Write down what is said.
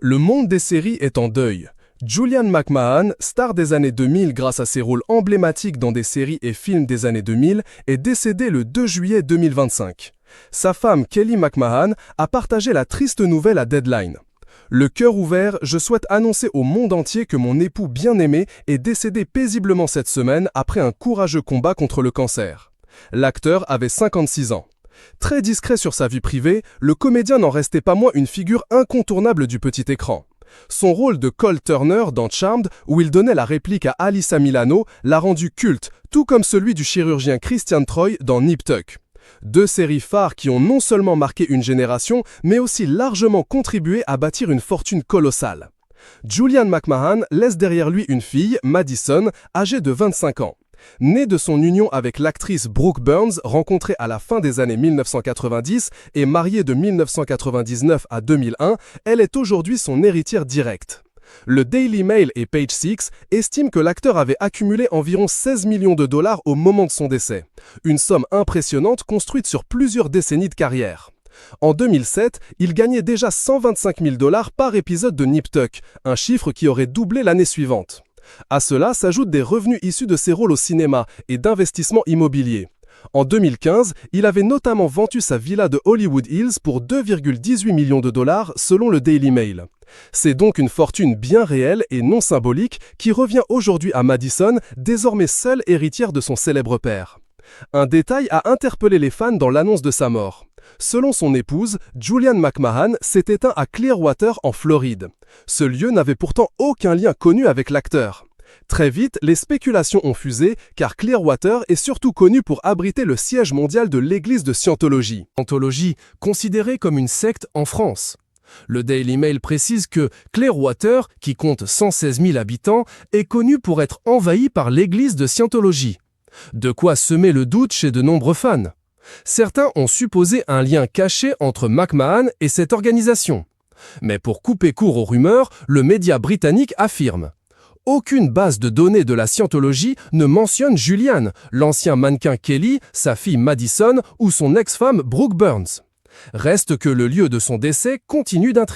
Le monde des séries est en deuil. Julianne McMahon, star des années 2000 grâce à ses rôles emblématiques dans des séries et films des années 2000, est décédée le 2 juillet 2025. Sa femme Kelly McMahon a partagé la triste nouvelle à Deadline. Le cœur ouvert, je souhaite annoncer au monde entier que mon époux bien-aimé est décédé paisiblement cette semaine après un courageux combat contre le cancer. L'acteur avait 56 ans. Très discret sur sa vie privée, le comédien n'en restait pas moins une figure incontournable du petit écran. Son rôle de Cole Turner dans Charmed, où il donnait la réplique à Alyssa Milano, l'a rendu culte, tout comme celui du chirurgien Christian Troy dans Nip Tuck. Deux séries phares qui ont non seulement marqué une génération, mais aussi largement contribué à bâtir une fortune colossale. Julianne McMahon laisse derrière lui une fille, Madison, âgée de 25 ans. Née de son union avec l'actrice Brooke Burns, rencontrée à la fin des années 1990 et mariée de 1999 à 2001, elle est aujourd'hui son héritière directe. Le Daily Mail et Page Six estiment que l'acteur avait accumulé environ 16 millions de dollars au moment de son décès. Une somme impressionnante construite sur plusieurs décennies de carrière. En 2007, il gagnait déjà 125 000 dollars par épisode de Nip Tuck, un chiffre qui aurait doublé l'année suivante. À cela s'ajoutent des revenus issus de ses rôles au cinéma et d'investissements immobiliers. En 2015, il avait notamment vendu sa villa de Hollywood Hills pour 2,18 millions de dollars selon le Daily Mail. C'est donc une fortune bien réelle et non symbolique qui revient aujourd'hui à Madison, désormais seule héritière de son célèbre père. Un détail a interpellé les fans dans l'annonce de sa mort. Selon son épouse, Julianne McMahon s'est éteint à Clearwater en Floride. Ce lieu n'avait pourtant aucun lien connu avec l'acteur. Très vite, les spéculations ont fusé car Clearwater est surtout connu pour abriter le siège mondial de l'église de Scientologie. Scientologie, considérée comme une secte en France. Le Daily Mail précise que Clearwater, qui compte 116 000 habitants, est connu pour être envahi par l'église de Scientologie. De quoi semer le doute chez de nombreux fans. Certains ont supposé un lien caché entre McMahon et cette organisation. Mais pour couper court aux rumeurs, le média britannique affirme « Aucune base de données de la Scientologie ne mentionne Julianne, l'ancien mannequin Kelly, sa fille Madison ou son ex-femme Brooke Burns. » Reste que le lieu de son décès continue d'intriguer.